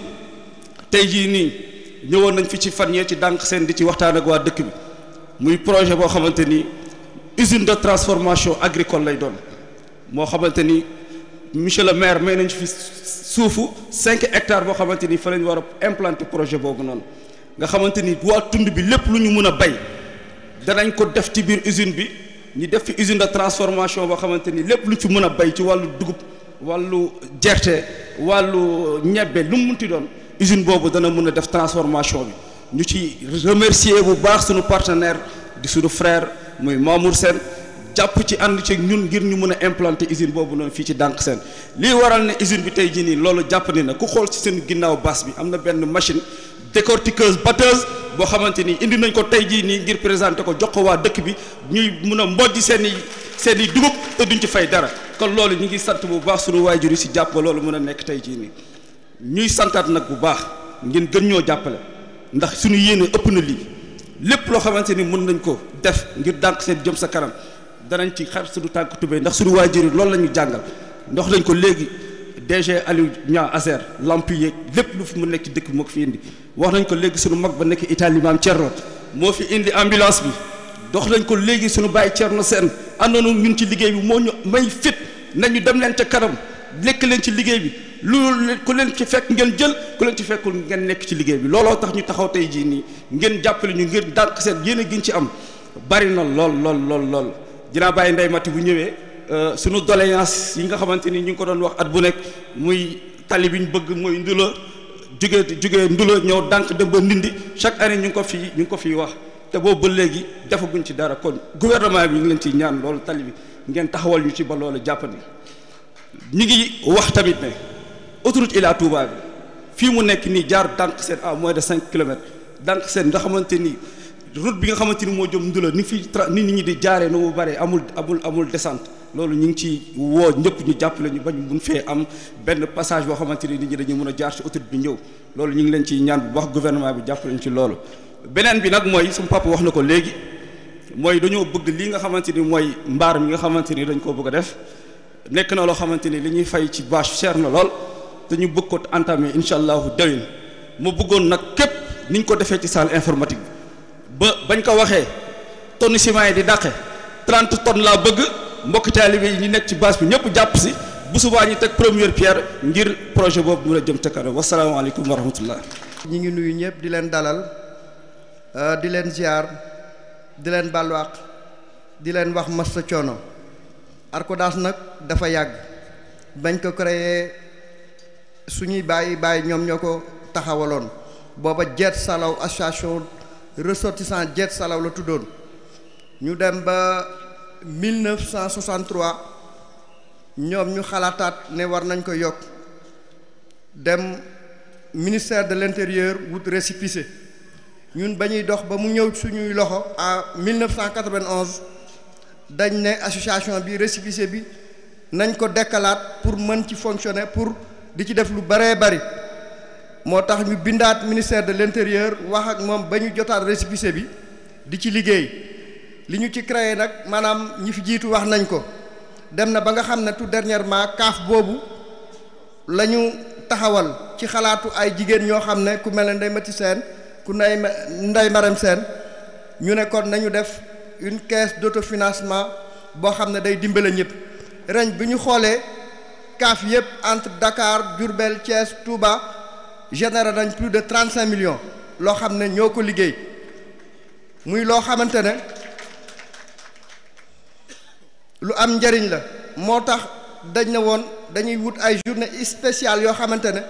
tey jii nii ñëwoon nañ fi ci fan yee ci dànk seen di ci waxtaan ak waa dëkk bi muy projet boo xamante ni usine de transformation agricole lay doon moo xamante ni monsieur le maire may nañ fi suufu 5 hectares boo xamante ni fa lañ war a implanter projet boobu noonu nga xamante ni waa tund bi lépp lu ñu mën a bay danañ ko def ci biir usine bi ñu def fi usine de transformation boo xamante ni lépp lu ñu fi mën a bay ci wàllu dugub wàllu gerte wàllu ñebbe lu mu munti doon usine boobu dana mën a def transformation bi ñu ci remercier bu baax suñu partenaire di suñu frère muy Mamour Sène jàpp ci ànd ci ñun ngir ñu mën a implanter usine boobu noonu fii ci dànk seen lii waral ne usine bi tey jii nii loolu jàpp ni na ku xool ci seen ginnaaw baas bi am na benn machine décortiqueuse batteuse boo xamante ni indi nañ ko tey jii nii ngir présenter ko jox ko waa dëkk bi ñuy mun a mbojji seen i dugub te duñ ci fay dara kon loolu ñu ngi sant bu baax suñu waajur yi si jàpp ba loolu mën a nekk tey jii nii ñuy santaat nag bu baax ngeen gën ñoo jàppale ndax suñu yéene ëpp na lii lépp loo xamante ni mën nañ ko def ngir dànk seen jëm sa kanam danañ ci xar suñu tànk tubéy ndax suñu waajur yi loolu la ñu jàngal ndox nañ ko léegi DG Aliou Niang Azer lamp yeeg lépp lu fi mu nekk ci dëkk bi moo ko fi indi wax nañ ko léegi suñu mag ba nekk Italie maam Thierno moo fi indi ambulance bi dox nañ ko léegi suñu bàyyi Thierno Sène àndoon ñun ci liggéey bi moo ñu may fit nañu dem leen ca kanam nekk leen ci liggéey bi lu ku leen ci fekk ngeen jël ku leen ci fekkul ngeen nekk ci liggéey bi looloo tax ñu taxaw tey jii nii ngeen jàppale ñu ngir dànk seen yéen a gën ci am bari na lool dinaa bàyyi ndey mati bu ñëwee suñu doléance yi nga xamante ni ñu ngi ko doon wax at bu nekk muy tali bi ñu bëgg muy ndula jóge ndula ñëw dànk dem ba ndindi chaque année ñu ngi ko fii wax te boobu ba léegi defaguñ ci dara kon gouvernement bi ñu ngi leen ciy ñaan loolu tali bi ngeen taxawal ñu ci ba loolu jàppandi ñu ngi wax tamit ne autoroute Ila Touba bi fii mu nekk nii jaar dànk seen à moins de 5 kilomètres dànk seen nga xamante ni route bi nga xamante ni moo jëm ndula ni fii nit ñi di jaaree nu mu bare amul descente loolu ñu ngi ci woo ñëpp ñu jàppale ñu bañ mun fee am benn passage boo xamante ni nit ñi dañuy mën a jaar ci autoroute bi ñëw loolu ñu ngi leen ciy ñaan bu wax gouvernement bi jàppale ñu ci loolu beneen bi nag mooy sama papa wax na ko léegi mooy dañoo bëgg lii nga xamante ni mooy mbaar mi nga xamante ni dañ koo bëgg a def nekk na loo xamante ni li ñuy fay ci bâche cher na lool te ñu bëgg ko entamé incha allahu déwén mu bëggoon nag képp niñ ko defee ci salle informatique bi bañ ko waxee tonne ciment yi di dàqe 30 tonnes laa bëgg mbokk taalibe yi ñu nekk ci bâche bi ñëpp jàpp si bu subaa ñu teg première pierre ngir projet boobu mën a jëm ca kanam wasalaamaaleykum wa rahmatullah. ñi ngi nuyu ñëpp di leen dalal di leen ziar di leen balwaq di leen wax massa coono Arcoudas nag dafa yàgg bañ ko créé suñuy bàyyi ñoom ñoo ko taxawaloon booba Jet Salaw association ressortissant Jet Salaw la tuddoon ñu dem ba 1963 ñoom ñu xalaataat ne war nañ ko yokk dem ministère de l'intérieur wut récépissé ñun ba ñuy dox ba mu ñëw suñuy loxo en 1991 dañ ne association bi récépissé bi nañ ko dekkalaat pour mën ci fonctionner pour di ci def lu bëree bëri moo tax ñu bindaat ministère de l'intérieur wax ak moom ba ñu jotaat récépissé bi di ci liggéey li ñu ci créé nag maanaam ñi fi jiitu wax nañ ko dem na ba nga xam ne tout dernièrement CAF boobu la ñu taxawal ci xalaatu ay jigéen ñoo xam ne ku mel ne Ndeye Mati Sène ku Ndeye Marème Sène ñu ne kon nañu def une caisse d'autofinancement boo xam ne day dimbale ñëpp ren bi ñu xoolee CAF yëpp entre Dakar Diourbel Thiès Touba généré nañ plus de 35 millions loo xam ne ñoo ko liggéey muy loo xamante ne lu am njariñ la moo tax dañ ne woon dañuy wut ay journée spéciale yoo xamante ne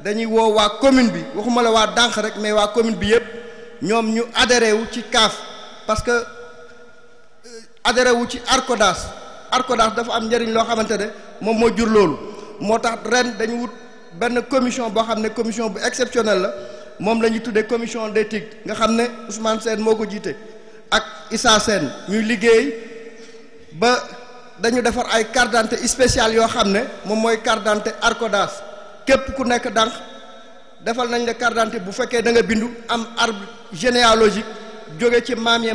dañuy woo waa commune bi waxuma la waa Dànq rek mais waa commune bi yëpp ñoom ñu adhéré wu ci CAF parce que adhéré wu ci ARCODAS dafa am njariñ loo xamante ne moom moo jur loolu moo tax ren dañu wut benn commission boo xam ne commission bu exceptionnelle la moom la ñuy tuddee commission d'éthique nga xam ne Ousmane Sène moo ko jiite ak Issa Sène ñuy liggéey ba dañu defar ay carte d'identité spéciale yoo xam ne moom mooy carte d'identité ARCODAS képp ku nekk Dànq defal nañ la carte d'identité bu fekkee da nga bindu am arbre généalogique jóge ci maam ye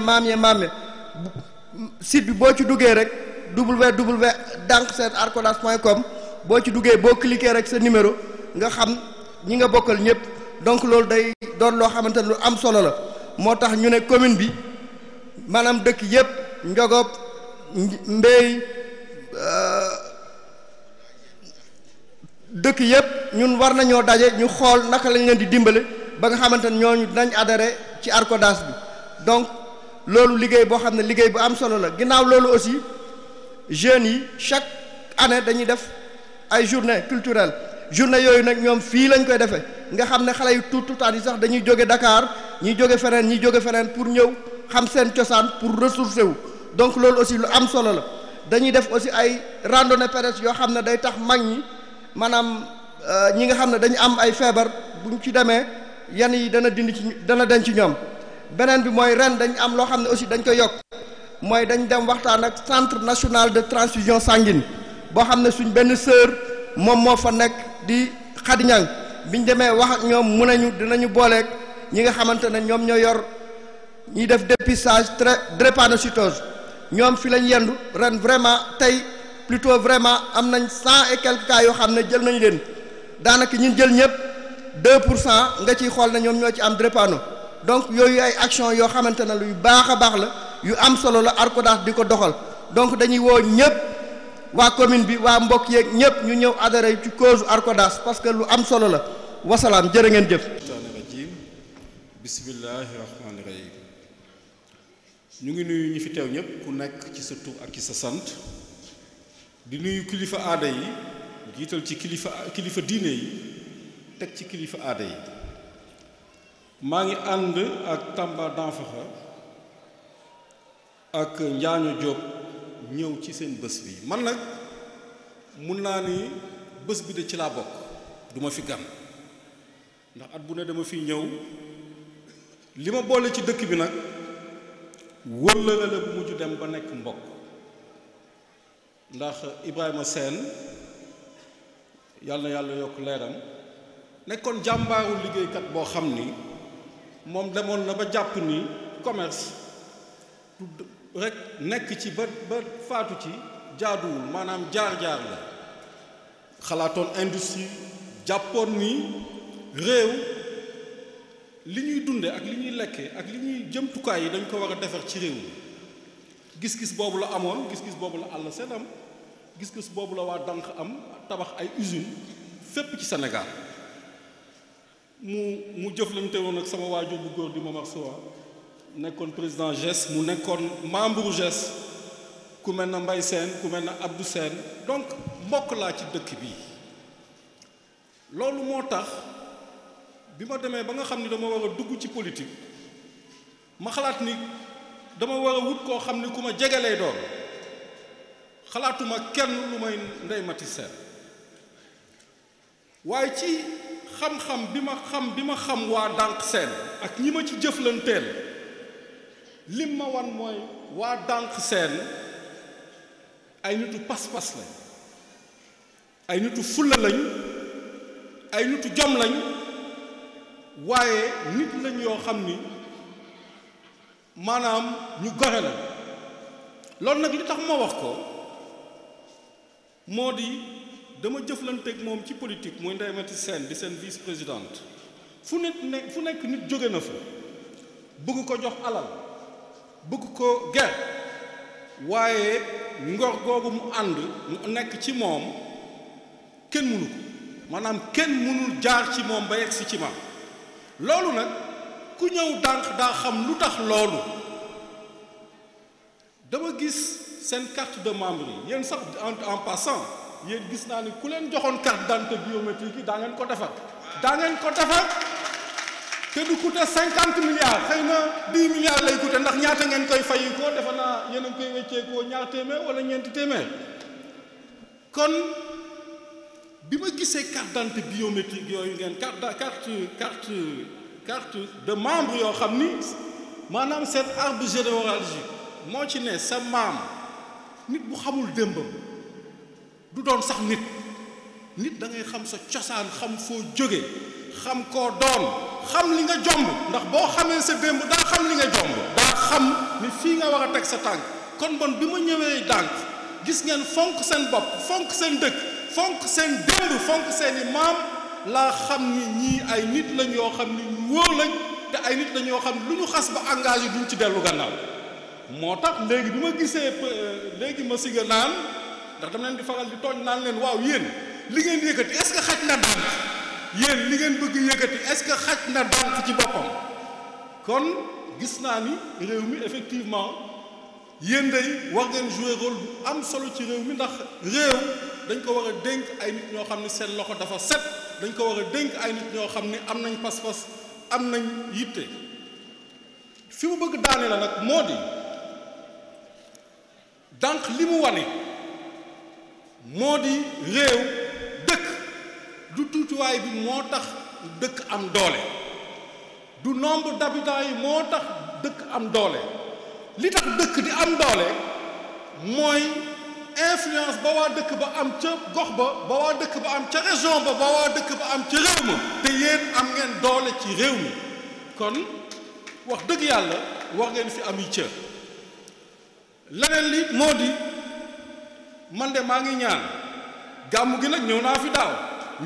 site bi boo ci duggee rek www.danksenarcodas.com boo ci duggee boo cliquer rek sa numéro nga xam ñi nga bokkal ñëpp donc loolu day doon loo xamante ne lu am solo la moo tax ñu ne commune bi maanaam dëkk yëpp Njogop Mbey dëkk yëpp ñun war nañoo daje ñu xool naka lañ leen di dimbale ba nga xamante ne ñooñu dinañ adhéré ci ARCODAS bi donc loolu liggéey boo xam ne liggéey bu am solo la ginnaaw loolu aussi jeunes yi chaque année dañuy def ay journée culturelle journée yooyu nag ñoom fii lañ koy defee nga xam ne xale yu tuutaan yi sax dañuy jóge Dakar ñiy jóge feneen pour ñëw xam seen cosaan pour ressourcer wu donc loolu aussi lu am solo la dañuy def aussi ay randonnée pédestre yoo xam ne day tax mag ñi maanaam ñi nga xam ne dañu am ay feebar buñ ci demee yan yi dana den ci ñoom beneen bi mooy ren dañ am loo xam ne aussi dañ koy yokk mooy dañ dem waxtaan ak centre national de transfusion sanguine boo xam ne suñ benn sœur moom moo fa nekk di xadiñang biñ demee wax ak ñoom mun nañu dinañu booleeg ñi nga xamante ne ñoom ñoo yor ñiy def dépistage drépanocytose ñoom fi lañ yendu ren vraiment tey plutôt vraiment am nañ 100 et quelques cas yoo xam ne jël nañ leen daanaka ñun jël ñëpp 2% nga ciy xool ne ñoom ñoo ci am drépano donc yooyu ay action yoo xamante ne luy baax a baax la yu am solo la ARCODAS di ko doxal donc dañuy woo ñëpp waa commune bi waa mbokk yeeg ñëpp ñu ñëw adhéré ci cause ARCODAS parce que lu am solo la wasalaam jërë ngeen jëf. bismillahi rahmaani rahim ñu ngi nuyu ñi fi teew ñëpp ku nekk ci sa tur ak ci sa sant di nuyu kilifa aada yi jiital ci kilifa diine yi teg ci kilifa aada yi maa ngi ànd ak Tamba Danfakha ak Njaaño Diop ñëw ci seen bés bi man nag mun naa ni bés bi de ci laa bokk duma fi gan ndax at bu ne dama fi ñëw li ma boole ci dëkk bi nag wëllëre la bu mujj dem ba nekk mbokk ndax Ibrahima Sène yàlla na yàlla yokk leeram nekkoon jàmbaaru liggéeykat boo xam ni moom demoon na ba jàpp ni commerce rek nekk ci ba faatu ci jaaduwul maanaam jaar-jaar la xalaatoon industrie jàppoon ni réew li ñuy dunde ak li ñuy lekke ak li ñuy jëmtukaay yi dañ ko war a defar ci réew mi gis-gis boobu la amoon gis-gis boobu la àll seen am gis-gis boobu la waa Dànq am tabax ay usine fépp ci Sénégal mu jëflante woon ak sama waajur bu góor di Momar Sowa nekkoon président GES mu nekkoon membre GES ku mel na Mbaye Sène ku mel na Abdou Sène donc mbokk laa ci dëkk bi loolu moo tax bi ma demee ba nga xam ni dama war a dugg ci politique ma xalaat ni dama war a wut koo xam ni ku ma jege lay doon xalaatuma kenn lu may Ndeye Mati Sène waaye ci xam-xam bi ma xam waa Dànk Seen ak ñi ma ci jëflanteel lim ma wan mooy waa Dànk Seen ay nitu pas-pas lañ ay nitu fulla lañ ay nitu jom lañ waaye nit lañ yoo xam ni maanaam ñu gore lañ loolu nag li tax ma wax ko moo di dama jëflanteeg moom ci politique mooy Ndeye Mati Sène di seen vice présidente fu nekk nit jóge na fa bëgg ko jox alal bëgg ko ger waaye ngor googu mu ànd mu nekk ci moom kenn mënu ko maanaam kenn mënul jaar ci moom ba yegsi ci maam loolu nag ku ñëw Dànk daa xam lu tax loolu dama gis seen carte de membre yi yéen sax en passant yéen gis naa ni ku leen joxoon carte d'identité biométrique yi daa ngeen ko defar te du coûter 50 milliards xëy na 10 milliards lay coûter ndax ñaata ngeen koy fayi ko defe naa yéen a ngi koy wecceekoo ñaar téeméer wala ñeenti téeméer kon bi ma gisee carte d'identité biométrique yooyu ngeen carte de membre yoo xam ni maanaam seen arbre généalogique moo ci ne sa maam nit bu xamul démbam du doon sax nit da ngay xam sa cosaan xam foo jóge xam koo doon xam li nga jomb ndax boo xamee sa démb daa xam li nga jomb daa xam ni fii nga war a teg sa tànk kon bon bi ma ñëwee Dànk gis ngeen fonk seen bopp fonk seen dëkk fonk seen démb fonk seeni maam laa xam ni ñii ay nit lañ yoo xam ni ñu wóor lañ te ay nit lañ yoo xam ni lu ñu xas ba engagé duñ ci dellu gannaaw moo tax léegi bi ma gisee léegi ma siga naan ndax dama leen di faral di tooñ naan leen waaw yéen li ngeen yëkkati est-ce que xaj na Dànk yéen li ngeen bëgg yëkkati est-ce que xaj na Dànk ci boppam kon gis naa ni réew mi effectivement yéen day war ngeen jouer rôle bu am solo ci réew mi ndax réew dañ ko war a dénk ay nit ñoo xam ne seen loxo dafa set dañ ko war a dénk ay nit ñoo xam ne am nañ pas-pas am nañ yitte fi mu bëgg daane la nag moo di Dànk li mu wane moo di réew dëkk du tuutiwaay bi moo tax dëkk am doole du nombre d'habitants yi moo tax dëkk am doole li tax dëkk di am doole mooy influence ba waa dëkk ba am ca gox ba waa dëkk ba am ca région ba waa dëkk ba am ca réew ma te yéen am ngeen doole ci réew mi kon wax dëgg yàlla war ngeen fi am yi cër leneen li moo di man de maa ngi ñaan gàmmu gi nag ñëw naa fi daaw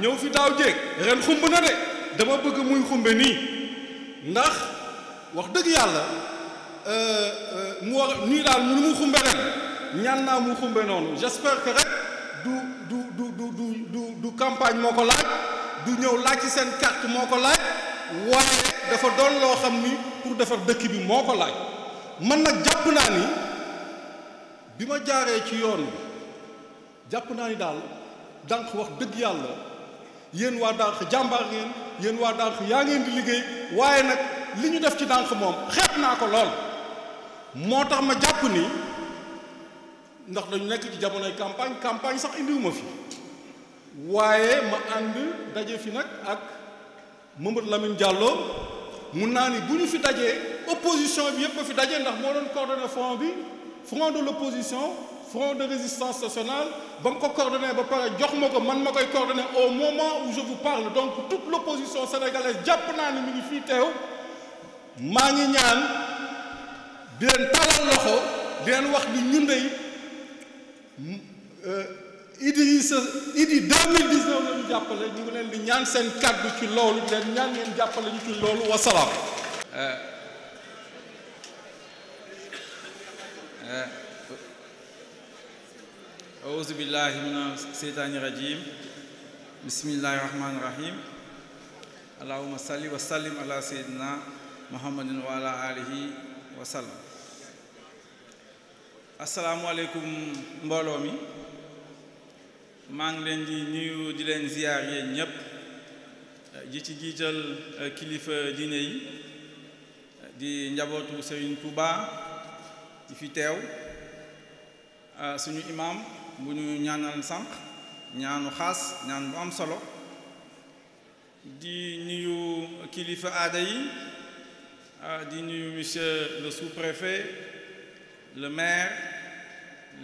ñëw fi daaw jéeg ren xumb na de dama bëgg muy xumbe nii ndax wax dëgg yàlla mu war nii daal mu mu xumbe ren ñaan naa mu xumbe noonu j'espère que rek du campagne moo ko laaj du ñëw laaj ci seen carte moo ko laaj waaye dafa doon loo xam ni pour defar dëkk bi moo ko laaj man nag jàpp naa ni bi ma jaaree ci yoon bi jàpp naa ni daal Dànk wax dëgg yàlla yéen waa Dànk jàmbaar ngeen yéen waa Dànk yaa ngeen di liggéey waaye nag li ñu def ci Dànk moom xeeb naa ko lool moo tax ma jàpp ni ndax dañu nekk ci jamonoy campagne sax indiwuma fi waaye ma ànd daje fi nag ak Mamadou Lamine Diallo mun naa ni bu ñu fi dajee opposition bi yëpp a fi daje ndax moo doon coordonné front bi front de l'opposition front de résistance nationale ba mu ko coordonné ba pare jox ma ko man ma koy coordonné au moment où je vous parle donc toute l'opposition sénégalaise jàpp naa ni mi ngi fii teew maa ngi ñaan di leen talal loxo di leen wax ni ñun dey Idi 2019 la ñu jàppale ñu ngi leen di ñaan seen kàddu ci loolu di leen ñaan ngeen jàppale ñu ci loolu wasalaam. auzu billahi mina seytaani rajim bismillahi rahmaani rahim allahumma salli wa sallim ala sayyidina muhammadin wa ala alihi wa sallam. asalaamualeykum mbooloo mi maa ngi leen di nuyu di leen ziyaar yéen ñépp ji ci jiital kilifa diine yi di njabootu Serigne Touba di fi teew suñu imam bu ñu ñaanal sànq ñaanu xaas ñaan bu am solo di nuyu kilifa aada yi di nuyu monsieur le sous-préfet, le maire,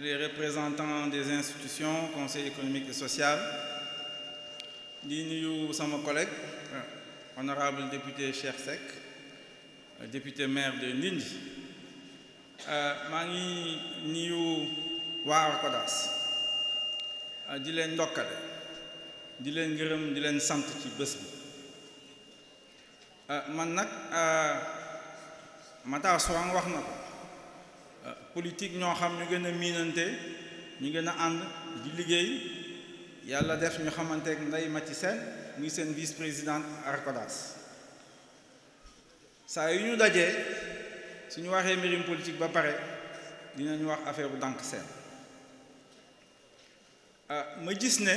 les représentants des institutions, conseil économique et social, di nuyu sama collègue honorable député Cheikh Seck, député maire de Ndindy. maa ngi nuyu waa Arcodas di leen ndokkale di leen gërëm di leen sant ci bés bi man nag Matar Soang wax na ko politique ñoo xam ñu gën a miinante ñu gën a ànd di liggéey yàlla def ñu xamante ak Ndeye Mathi Sène muy seen vice-présidente Arcodas saa yu ñu dajee suñu waxee mbirum politique ba pare dinañu wax affaire bu Dank Sène ma gis ne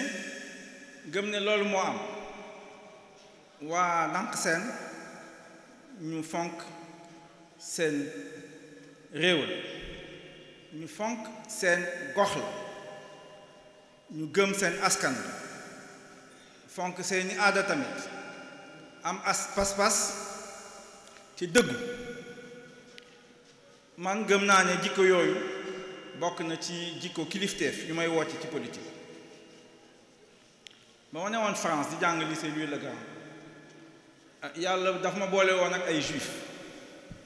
gëm ne loolu moo am waa Dank Sène ñu fonk seen réew la ñu fonk seen gox la ñu gëm seen askan la fonk seeni aada tamit am pas-pas ci dëggu man gëm naa ne jikko yooyu bokk na ci jikko kilifteef yu may woote ci politique ba ma ne woon France di jàng lycée Louis-le-Grand yàlla dafa ma boole woon ak ay juif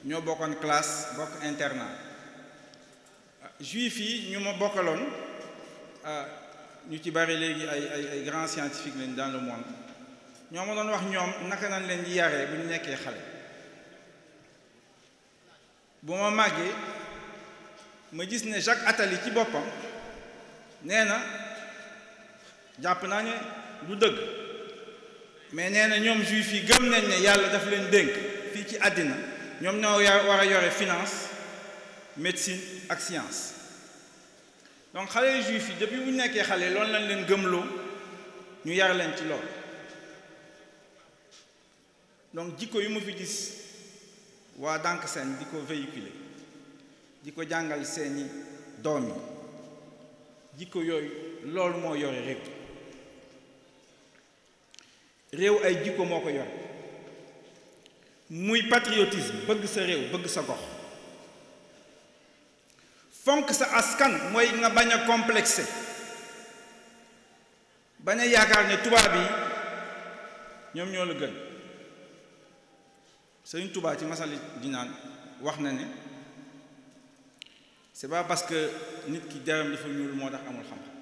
ñoo bokkoon classe bokk internat juif yi ñu ma bokkaloon ñu ci bari léegi ay grands scientifiques lañ dans le monde ñoo ma doon wax ñoom naka nañ leen di yaree bu ñu nekkee xale bu ma màggee ma gis ne Jacques Attali ci boppam nee na jàpp naa ne du dëgg mais nee na ñoom juif yi gëm nañ ne yàlla daf leen dénk fii ci àddina ñoom ñoo war a yore finance médecine ak science donc xale juif yi depuis bu ñu nekkee xale loolu lañ leen gëmloo ñu yar leen ci loolu donc jikko yu ma fi gis waa Dank Sène di ko véhiculer di ko jàngal seeni doom yi jikko yooyu loolu moo yore réew ay jikko moo ko yore muy patriotisme bëgg sa réew bëgg sa gox fonk sa askan mooy nga bañ a complexé bañ a yaakaar ne tubaab yi ñoom ñoo la gën Sëriñ Tuubaa ci Masalik Jinaan wax na ne c'est pas parce que nit ki deram dafa ñuul moo tax amul xam-xam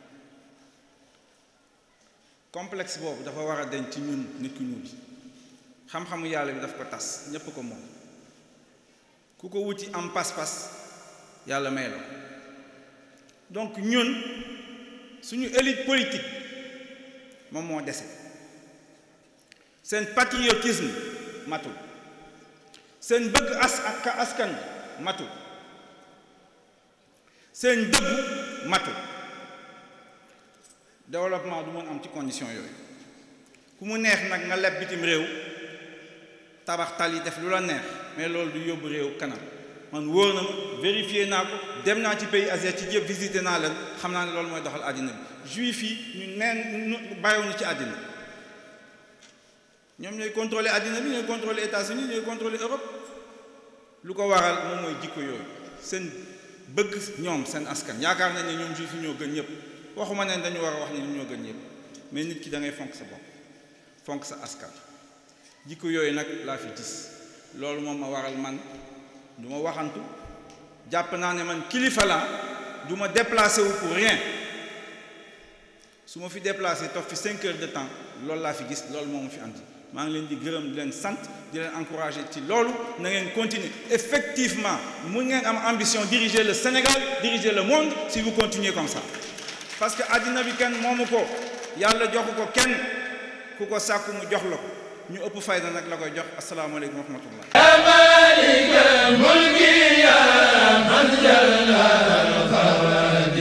complexe boobu dafa war a denc ci ñun nit ki ñuul xam-xamu yàlla bi daf ko tas ñépp ko moom ku ko wuti am pas-pas yàlla may la donc ñun suñu élite politique moom moo dese seen patriotisme matul seen bëgg askan bi matul seen dëggu matul développement du mën am ci condition yooyu ku mu neex nag nga leb bitim réew tabax tali def lu la neex mais loolu du yóbbu réew kanam man wóor na ma vérifier naa ko dem naa ci pays asiatique ci yëpp visité naa leen xam naa ne loolu mooy doxal àddina bi juif yi ñu neen bàyyiwuñu ci àddina ñoom ñooy contrôler àddina bi ñooy contrôler États-Unis ñooy contrôler Europe lu ko waral moom mooy jikko yooyu seen bëgg ñoom seen askan yaakaar nañ ne ñoom juif yi ñoo gën ñëpp waxuma ne dañu war a wax ne ñoo gën ñëpp mais nit ki da ngay fonk sa bopp fonk sa askan jikko yooyu nag laa fi gis loolu moom ma waral man du ma waxantu jàpp naa ne man kilifa laa du ma déplacé wu pour rien su ma fi déplacé toog fi 5 heures de temps loolu laa fi gis loolu moo ma fi andi maa ngi leen di gërëm di leen sant di leen encouragé ci loolu na ngeen continuer effectivement mun ngeen am ambition diriger le Sénégal diriger le monde si vous continuez comme ça parce que àddina bi kenn moomu ko yàlla joxu ko kenn ku ko sàkku mu jox la ko ñu ëpp fayda nag la koy jox asalaamaaleykum wa rahmatullah ya malika mulki ya man jalla al